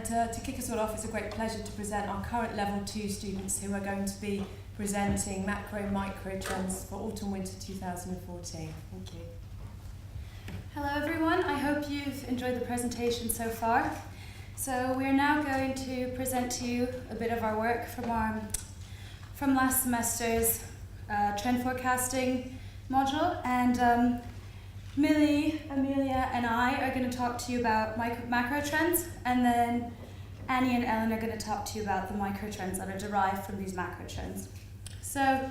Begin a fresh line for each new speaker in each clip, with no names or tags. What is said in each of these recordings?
to kick us all off, it's a great pleasure to present our current Level 2 students who are going to be presenting macro and micro trends for autumn-winter 2014. Thank you.
Hello everyone, I hope you've enjoyed the presentation so far. So we're now going to present to you a bit of our work from last semester's trend forecasting module, and Millie, Amelia and I are going to talk to you about macro trends, and then Annie and Ellen are going to talk to you about the micro trends that are derived from these macro trends. So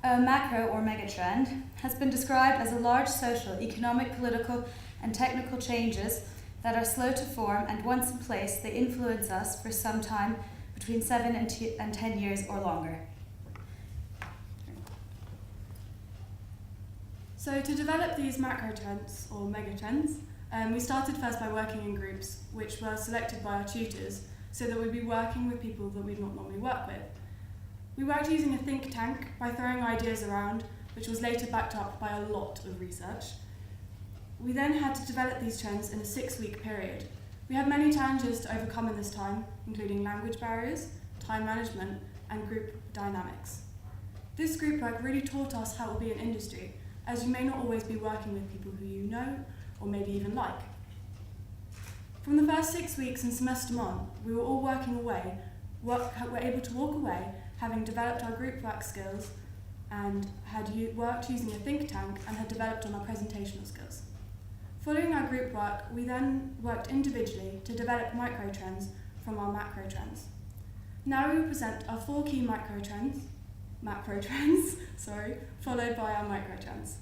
a macro or megatrend has been described as a large social, economic, political and technical changes that are slow to form, and once in place they influence us for some time, between 7 and 10 years or longer.
So to develop these macro trends or megatrends, we started first by working in groups which were selected by our tutors so that we'd be working with people that we'd not normally work with. We worked using a think tank by throwing ideas around, which was later backed up by a lot of research. We then had to develop these trends in a 6-week period. We had many challenges to overcome in this time, including language barriers, time management, and group dynamics. This group work really taught us how it will be in industry, as you may not always be working with people who you know, or maybe even like. From the first 6 weeks in semester 1, we were all working away, were able to walk away, having developed our group work skills, and had worked using a think tank and had developed on our presentational skills. Following our group work, we then worked individually to develop micro trends from our macro trends. Now we will present our 4 key macro trends, followed by our micro trends.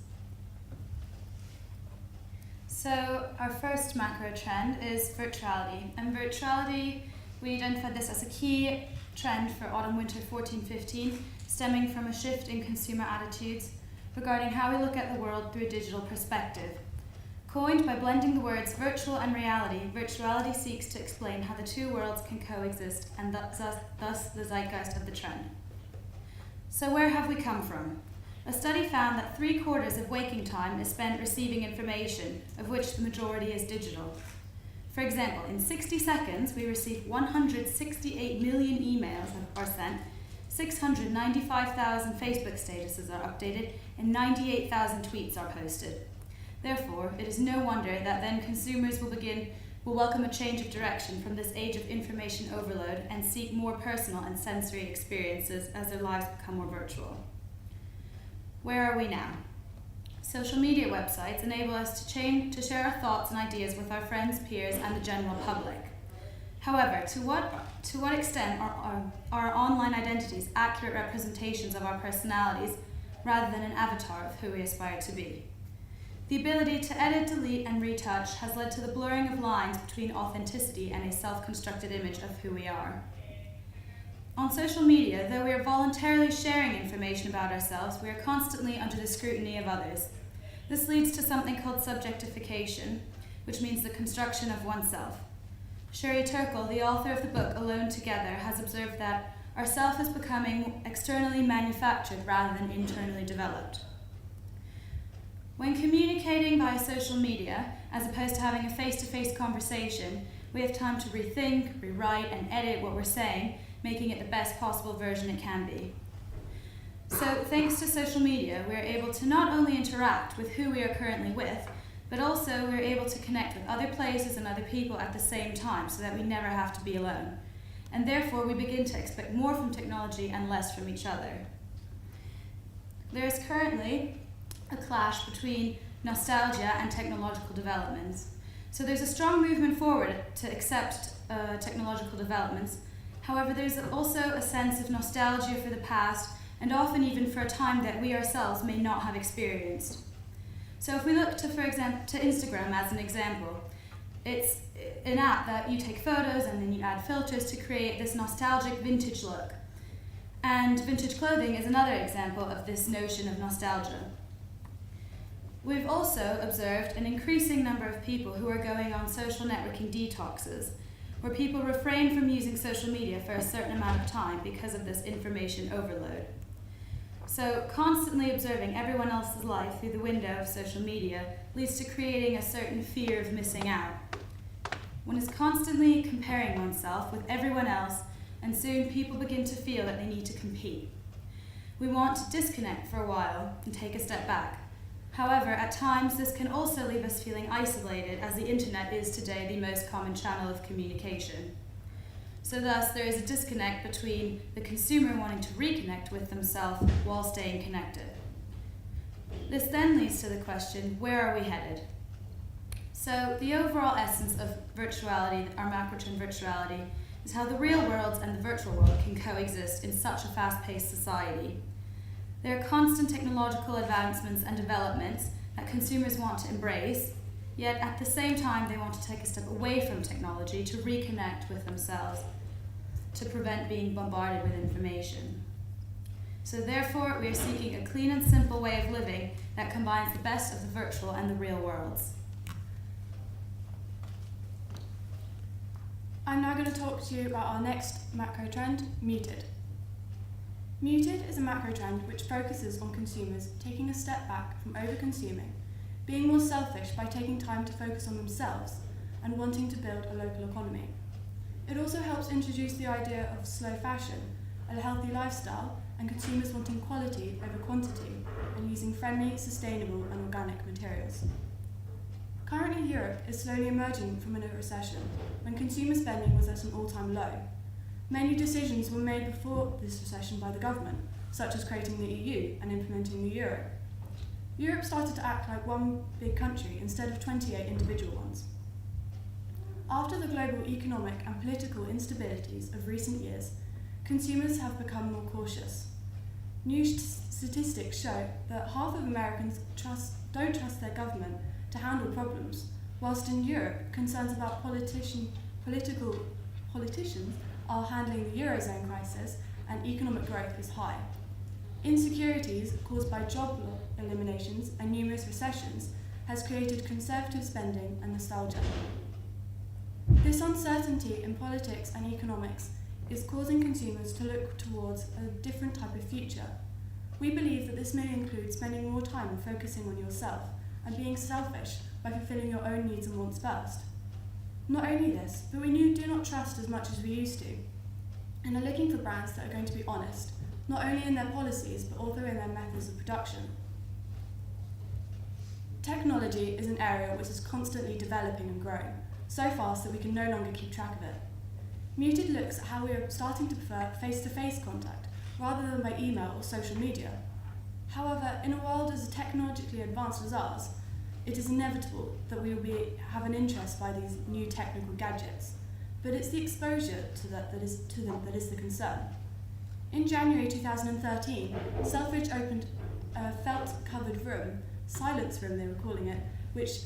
So our first macro trend is virtuality, and virtuality, we identified this as a key trend for autumn-winter 14-15, stemming from a shift in consumer attitudes regarding how we look at the world through a digital perspective. Coined by blending the words virtual and reality, virtuality seeks to explain how the two worlds can coexist, and thus the zeitgeist of the trend. So where have we come from? A study found that 3/4 of waking time is spent receiving information, of which the majority is digital. For example, in 60 seconds, we receive 168 million emails are sent, 695,000 Facebook statuses are updated, and 98,000 tweets are posted. Therefore, it is no wonder that then consumers will welcome a change of direction from this age of information overload and seek more personal and sensory experiences as their lives become more virtual. Where are we now? Social media websites enable us to share our thoughts and ideas with our friends, peers, and the general public. However, to what extent are our online identities accurate representations of our personalities rather than an avatar of who we aspire to be? The ability to edit, delete, and retouch has led to the blurring of lines between authenticity and a self-constructed image of who we are. On social media, though we are voluntarily sharing information about ourselves, we are constantly under the scrutiny of others. This leads to something called subjectification, which means the construction of oneself. Sherry Turkle, the author of the book Alone Together, has observed that our self is becoming externally manufactured rather than internally developed. When communicating via social media, as opposed to having a face-to-face conversation, we have time to rethink, rewrite, and edit what we're saying, making it the best possible version it can be. So, thanks to social media, we're able to not only interact with who we are currently with, but also we're able to connect with other places and other people at the same time so that we never have to be alone. And therefore, we begin to expect more from technology and less from each other. There is currently a clash between nostalgia and technological developments. So there's a strong movement forward to accept technological developments. However, there's also a sense of nostalgia for the past, and often even for a time that we ourselves may not have experienced. So if we look to, for example, to Instagram as an example, it's an app that you take photos and then you add filters to create this nostalgic vintage look. And vintage clothing is another example of this notion of nostalgia. We've also observed an increasing number of people who are going on social networking detoxes, where people refrain from using social media for a certain amount of time because of this information overload. So constantly observing everyone else's life through the window of social media leads to creating a certain fear of missing out. One is constantly comparing oneself with everyone else, and soon people begin to feel that they need to compete. We want to disconnect for a while and take a step back. However, at times this can also leave us feeling isolated, as the internet is today the most common channel of communication. So thus, there is a disconnect between the consumer wanting to reconnect with themselves while staying connected. This then leads to the question, where are we headed? So the overall essence of virtuality, our macrotrend virtuality, is how the real world and the virtual world can coexist in such a fast-paced society. There are constant technological advancements and developments that consumers want to embrace, yet at the same time they want to take a step away from technology to reconnect with themselves, to prevent being bombarded with information. So therefore, we are seeking a clean and simple way of living that combines the best of the virtual and the real worlds.
I'm now going to talk to you about our next macro trend, muted. Muted is a macro trend which focuses on consumers taking a step back from over-consuming, being more selfish by taking time to focus on themselves, and wanting to build a local economy. It also helps introduce the idea of slow fashion, a healthy lifestyle, and consumers wanting quality over quantity, and using friendly, sustainable, and organic materials. Currently, Europe is slowly emerging from a recession, when consumer spending was at an all-time low. Many decisions were made before this recession by the government, such as creating the EU and implementing the euro. Europe started to act like one big country instead of 28 individual ones. After the global economic and political instabilities of recent years, consumers have become more cautious. New statistics show that half of Americans don't trust their government to handle problems, whilst in Europe, concerns about politicians are handling the Eurozone crisis and economic growth is high. Insecurities caused by job eliminations and numerous recessions has created conservative spending and nostalgia. This uncertainty in politics and economics is causing consumers to look towards a different type of future. We believe that this may include spending more time focusing on yourself and being selfish by fulfilling your own needs and wants first. Not only this, but we do not trust as much as we used to, and are looking for brands that are going to be honest, not only in their policies, but also in their methods of production. Technology is an area which is constantly developing and growing, so fast that we can no longer keep track of it. Muted looks at how we are starting to prefer face-to-face contact, rather than by email or social media. However, in a world as technologically advanced as ours, it is inevitable that we will have an interest by these new technical gadgets, but it's the exposure to them that is the concern. In January 2013, Selfridge opened a felt-covered room, silence room they were calling it, which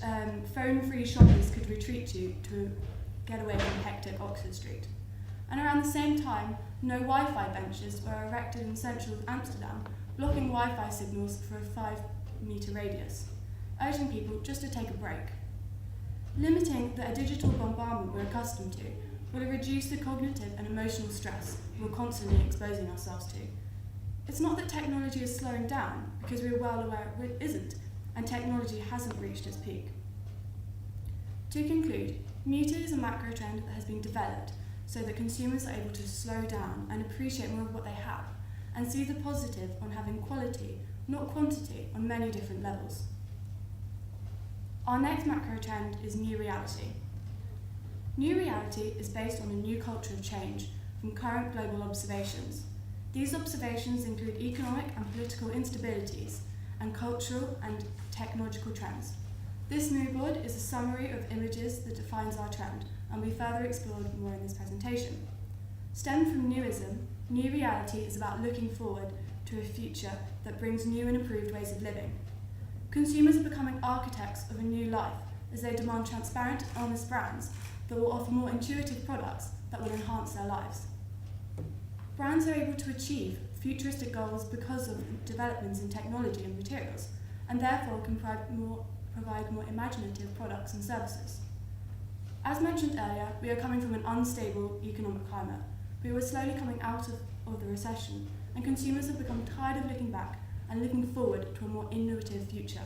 phone-free shoppers could retreat to get away from hectic Oxford Street. And around the same time, no Wi-Fi benches were erected in central Amsterdam, blocking Wi-Fi signals for a 5-metre radius, urging people just to take a break. Limiting the digital bombardment we're accustomed to will reduce the cognitive and emotional stress we're constantly exposing ourselves to. It's not that technology is slowing down, because we're well aware it isn't, and technology hasn't reached its peak. To conclude, muted is a macro trend that has been developed so that consumers are able to slow down and appreciate more of what they have, and see the positive on having quality, not quantity, on many different levels. Our next macro trend is new reality. New reality is based on a new culture of change from current global observations. These observations include economic and political instabilities and cultural and technological trends. This mood board is a summary of images that defines our trend, and we further explored more in this presentation. Stemmed from newism, new reality is about looking forward to a future that brings new and improved ways of living. Consumers are becoming architects of a new life as they demand transparent, honest brands that will offer more intuitive products that will enhance their lives. Brands are able to achieve futuristic goals because of developments in technology and materials, and therefore can provide more imaginative products and services. As mentioned earlier, we are coming from an unstable economic climate, but we are slowly coming out of the recession, and consumers have become tired of looking back and looking forward to a more innovative future.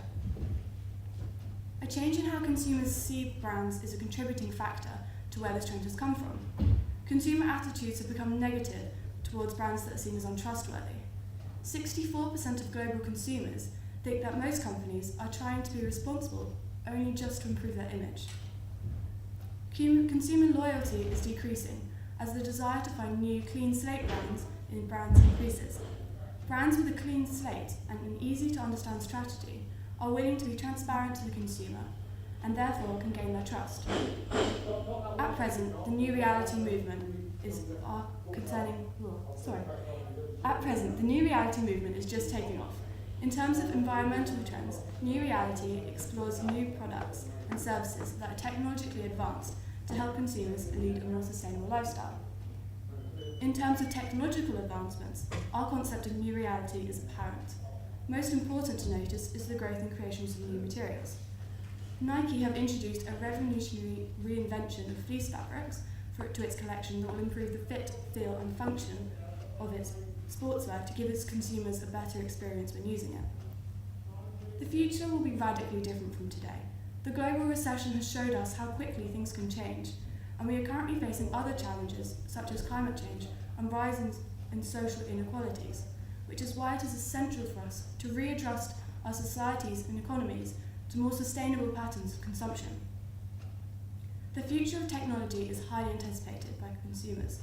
A change in how consumers see brands is a contributing factor to where this trend has come from. Consumer attitudes have become negative towards brands that are seen as untrustworthy. 64% of global consumers think that most companies are trying to be responsible only just to improve their image. Consumer loyalty is decreasing as the desire to find new clean slate brands increases. Brands with a clean slate and an easy to understand strategy are willing to be transparent to the consumer and therefore can gain their trust. At present, the new reality movement is just taking off. In terms of environmental trends, New Reality explores new products and services that are technologically advanced to help consumers lead a more sustainable lifestyle. In terms of technological advancements, our concept of New Reality is apparent. Most important to notice is the growth and creation of new materials. Nike have introduced a revolutionary reinvention of fleece fabrics to its collection that will improve the fit, feel and function of its sportswear to give its consumers a better experience when using it. The future will be radically different from today. The global recession has showed us how quickly things can change, and we are currently facing other challenges such as climate change and rises in social inequalities, which is why it is essential for us to readjust our societies and economies to more sustainable patterns of consumption. The future of technology is highly anticipated by consumers.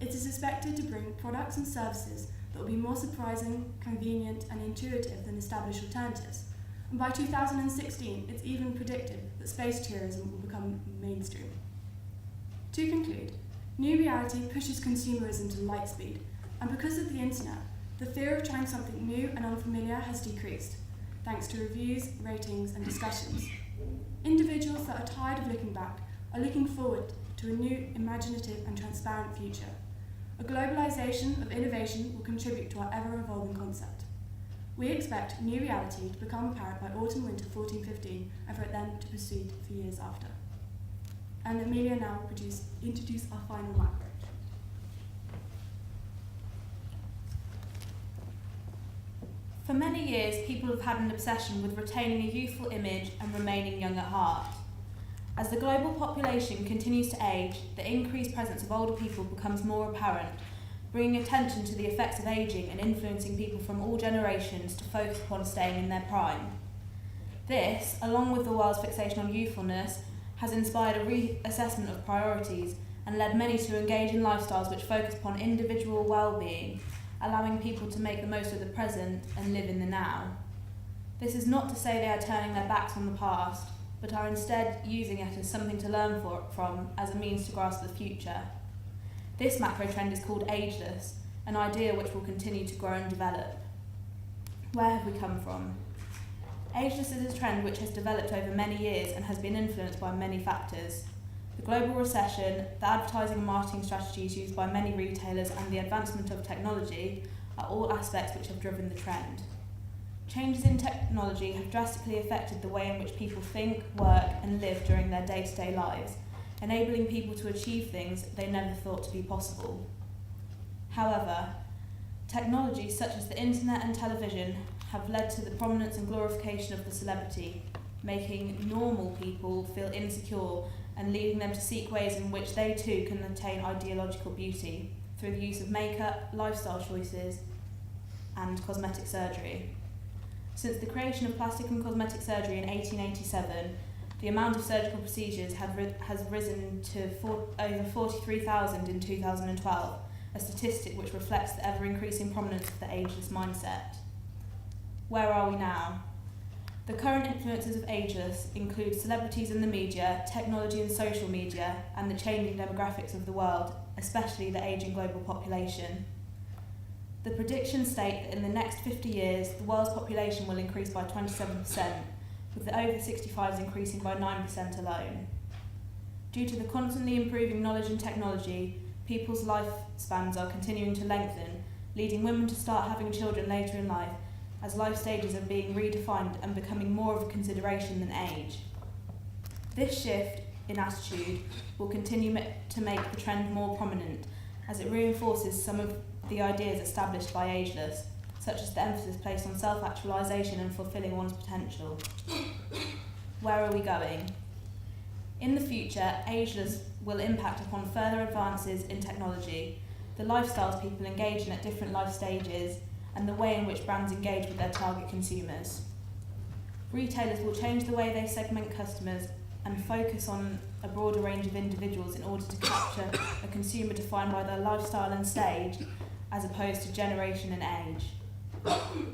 It is expected to bring products and services that will be more surprising, convenient and intuitive than established alternatives. And by 2016, it's even predicted that space tourism will become mainstream. To conclude, New Reality pushes consumerism to light speed, and because of the internet, the fear of trying something new and unfamiliar has decreased, thanks to reviews, ratings and discussions. Individuals that are tired of looking back are looking forward to a new, imaginative and transparent future. A globalization of innovation will contribute to our ever-evolving concept. We expect New Reality to become apparent by autumn-winter 14-15 and for it then to proceed for years after. And Amelia now will introduce our final macro.
For many years, people have had an obsession with retaining a youthful image and remaining young at heart. As the global population continues to age, the increased presence of older people becomes more apparent, bringing attention to the effects of ageing and influencing people from all generations to focus upon staying in their prime. This, along with the world's fixation on youthfulness, has inspired a reassessment of priorities and led many to engage in lifestyles which focus upon individual well-being, allowing people to make the most of the present and live in the now. This is not to say they are turning their backs on the past, but are instead using it as something to learn from as a means to grasp the future. This macro trend is called ageless, an idea which will continue to grow and develop. Where have we come from? Ageless is a trend which has developed over many years and has been influenced by many factors. The global recession, the advertising and marketing strategies used by many retailers and the advancement of technology are all aspects which have driven the trend. Changes in technology have drastically affected the way in which people think, work and live during their day-to-day lives, enabling people to achieve things they never thought to be possible. However, technologies such as the internet and television have led to the prominence and glorification of the celebrity, making normal people feel insecure and leading them to seek ways in which they too can attain ideological beauty through the use of makeup, lifestyle choices and cosmetic surgery. Since the creation of plastic and cosmetic surgery in 1887, the amount of surgical procedures has risen to over 43,000 in 2012, a statistic which reflects the ever-increasing prominence of the ageless mindset. Where are we now? The current influences of ageless include celebrities in the media, technology and social media, and the changing demographics of the world, especially the ageing global population. The predictions state that in the next 50 years, the world's population will increase by 27%, with the over 65s increasing by 9% alone. Due to the constantly improving knowledge and technology, people's lifespans are continuing to lengthen, leading women to start having children later in life, as life stages are being redefined and becoming more of a consideration than age. This shift in attitude will continue to make the trend more prominent, as it reinforces some of the ideas established by ageless, such as the emphasis placed on self-actualization and fulfilling one's potential. Where are we going? In the future, ageless
will impact upon further advances in technology, the lifestyles people engage in at different life stages, and the way in which brands engage with their target consumers. Retailers will change the way they segment customers and focus on a broader range of individuals in order to capture a consumer defined by their lifestyle and stage, as opposed to generation and age.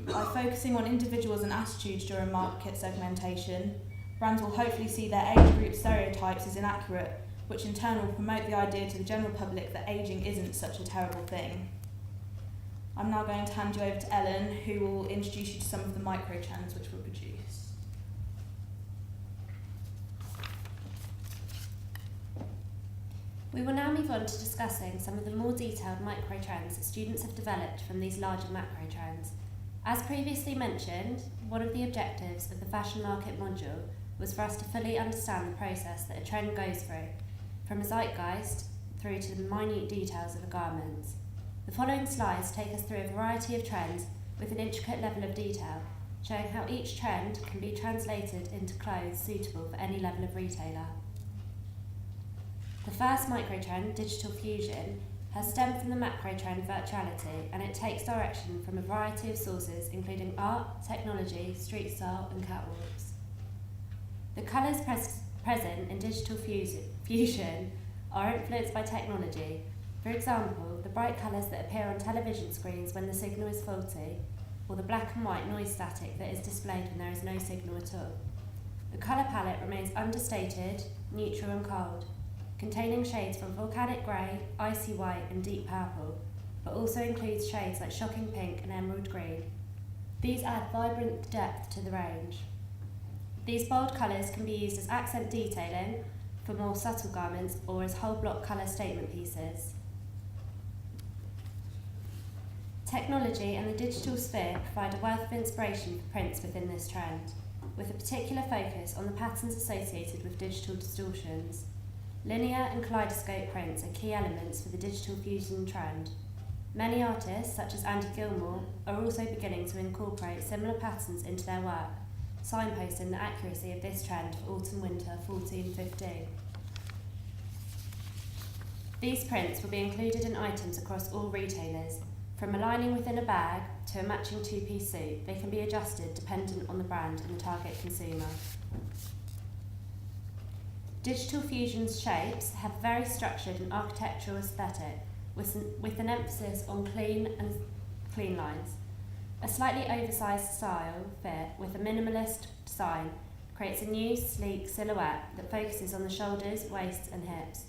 By focusing on individuals and attitudes during market segmentation, brands will hopefully see their age group stereotypes as inaccurate, which in turn will promote the idea to the general public that ageing isn't such a terrible thing. I'm now going to hand you over to Ellen, who will introduce you to some of the microtrends which were produced.
We will now move on to discussing some of the more detailed microtrends that students have developed from these larger macrotrends. As previously mentioned, one of the objectives of the Fashion Market module was for us to fully understand the process that a trend goes through, from a zeitgeist through to the minute details of a garment. The following slides take us through a variety of trends with an intricate level of detail, showing how each trend can be translated into clothes suitable for any level of retailer. The first microtrend, digital fusion, has stemmed from the macrotrend virtuality, and it takes direction from a variety of sources including art, technology, street style and catwalks. The colours present in digital fusion are influenced by technology. For example, the bright colours that appear on television screens when the signal is faulty, or the black and white noise static that is displayed when there is no signal at all. The colour palette remains understated, neutral and cold, containing shades from volcanic grey, icy white and deep purple, but also includes shades like shocking pink and emerald green. These add vibrant depth to the range. These bold colours can be used as accent detailing for more subtle garments or as whole block colour statement pieces. Technology and the digital sphere provide a wealth of inspiration for prints within this trend, with a particular focus on the patterns associated with digital distortions. Linear and kaleidoscope prints are key elements for the digital fusion trend. Many artists, such as Andy Gilmore, are also beginning to incorporate similar patterns into their work, signposting the accuracy of this trend for autumn-winter 14-15. These prints will be included in items across all retailers. From a lining within a bag to a matching two-piece suit, they can be adjusted dependent on the brand and the target consumer. Digital fusion's shapes have a very structured and architectural aesthetic, with an emphasis on clean lines. A slightly oversized style fit with a minimalist design creates a new, sleek silhouette that focuses on the shoulders, waists and hips.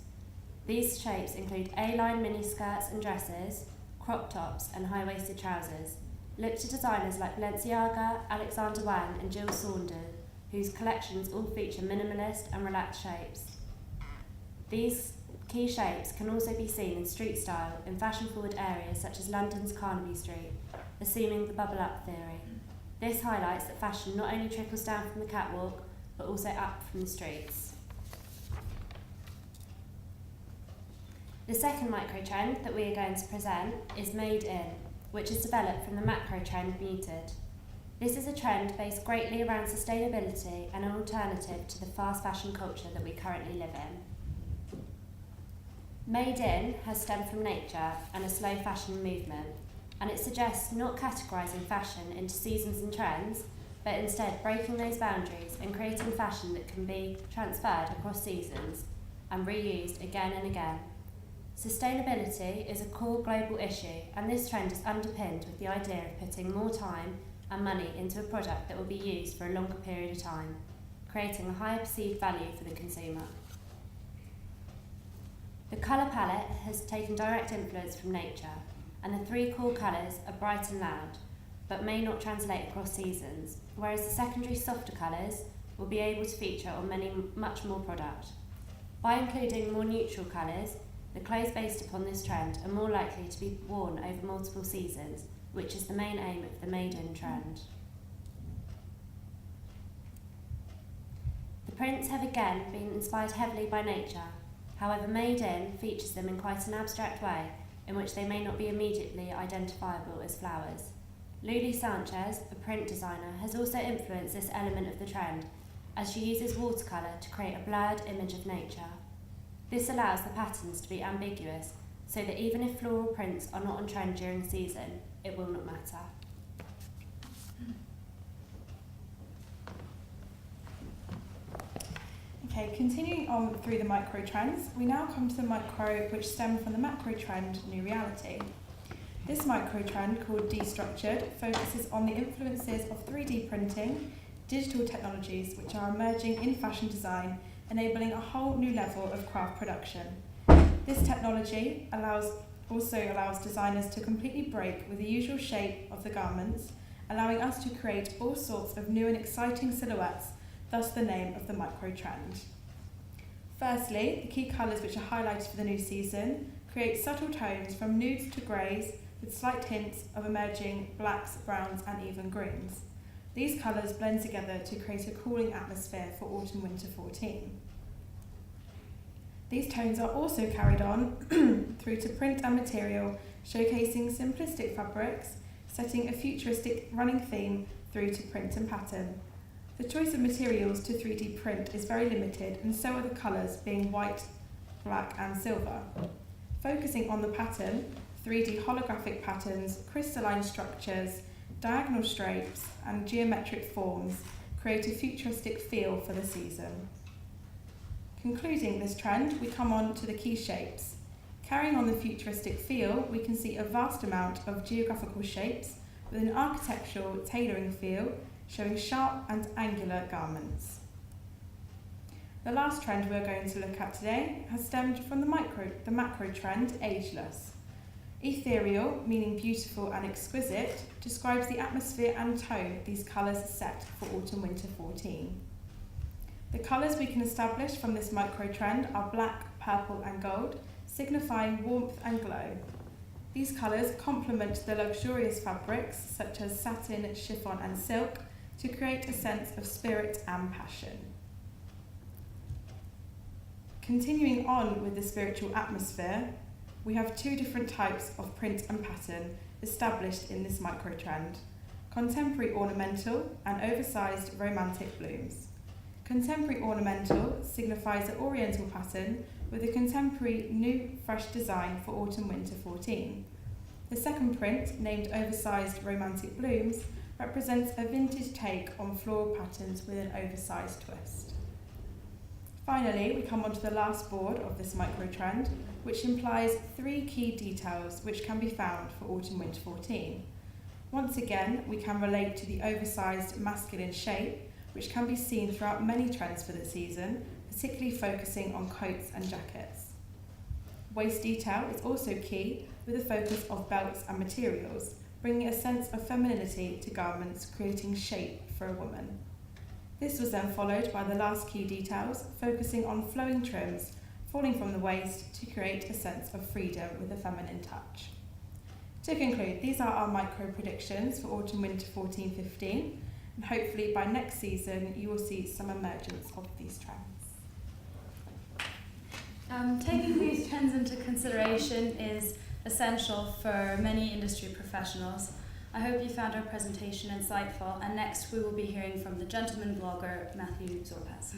These shapes include A-line miniskirts and dresses, crop tops and high-waisted trousers. Look to designers like Balenciaga, Alexander Wang and Jill Saunders, whose collections all feature minimalist and relaxed shapes. These key shapes can also be seen in street style in fashion-forward areas such as London's Carnaby Street, assuming the bubble-up theory. This highlights that fashion not only trickles down from the catwalk, but also up from the streets. The second microtrend that we are going to present is Made In, which is developed from the macro trend Muted. This is a trend based greatly around sustainability and an alternative to the fast fashion culture that we currently live in. Made In has stemmed from nature and a slow fashion movement, and it suggests not categorising fashion into seasons and trends, but instead breaking those boundaries and creating fashion that can be transferred across seasons and reused again and again. Sustainability is a core global issue, and this trend is underpinned with the idea of putting more time and money into a product that will be used for a longer period of time, creating a higher perceived value for the consumer. The colour palette has taken direct influence from nature, and the three core colours are bright and loud, but may not translate across seasons, whereas the secondary softer colours will be able to feature on much more product. By including more neutral colours, the clothes based upon this trend are more likely to be worn over multiple seasons, which is the main aim of the Made In trend. The prints have again been inspired heavily by nature. However, Made In features them in quite an abstract way, in which they may not be immediately identifiable as flowers. Luli Sanchez, a print designer, has also influenced this element of the trend, as she uses watercolour to create a blurred image of nature. This allows the patterns to be ambiguous, so that even if floral prints are not on trend during season, it will not matter.
Okay, continuing on through the micro trends, we now come to the micro which stem from the macro trend New Reality. This micro trend, called Destructured, focuses on the influences of 3D printing, digital technologies which are emerging in fashion design, enabling a whole new level of craft production. This technology also allows designers to completely break with the usual shape of the garments, allowing us to create all sorts of new and exciting silhouettes, thus the name of the micro trend. Firstly, the key colours which are highlighted for the new season create subtle tones from nudes to greys with slight hints of emerging blacks, browns and even greens. These colours blend together to create a cooling atmosphere for autumn-winter 14. These tones are also carried on through to print and material, showcasing simplistic fabrics, setting a futuristic running theme through to print and pattern. The choice of materials to 3D print is very limited, and so are the colours, being white, black and silver. Focusing on the pattern, 3D holographic patterns, crystalline structures, diagonal stripes and geometric forms create a futuristic feel for the season. Concluding this trend, we come on to the key shapes. Carrying on the futuristic feel, we can see a vast amount of geographical shapes with an architectural tailoring feel, showing sharp and angular garments. The last trend we're going to look at today has stemmed from the macro trend, Ageless. Ethereal, meaning beautiful and exquisite, describes the atmosphere and tone these colours set for autumn-winter 14. The colours we can establish from this micro trend are black, purple and gold, signifying warmth and glow. These colours complement the luxurious fabrics such as satin, chiffon and silk to create a sense of spirit and passion. Continuing on with the spiritual atmosphere, we have two different types of print and pattern established in this micro trend: contemporary ornamental and oversized romantic blooms. Contemporary ornamental signifies an oriental pattern with a contemporary new fresh design for autumn-winter 14. The second print, named oversized romantic blooms, represents a vintage take on floral patterns with an oversized twist. Finally, we come on to the last board of this micro trend, which implies three key details which can be found for autumn-winter 14. Once again, we can relate to the oversized masculine shape, which can be seen throughout many trends for the season, particularly focusing on coats and jackets. Waist detail is also key, with a focus of belts and materials, bringing a sense of femininity to garments, creating shape for a woman. This was then followed by the last key details, focusing on flowing trims, falling from the waist to create a sense of freedom with a feminine touch. To conclude, these are our micro predictions for autumn-winter 14-15, and hopefully by next season you will see some emergence of these trends.
Taking these trends into consideration is essential for many industry professionals. I hope you found our presentation insightful, and next we will be hearing from the gentleman blogger Matthew Zorpez.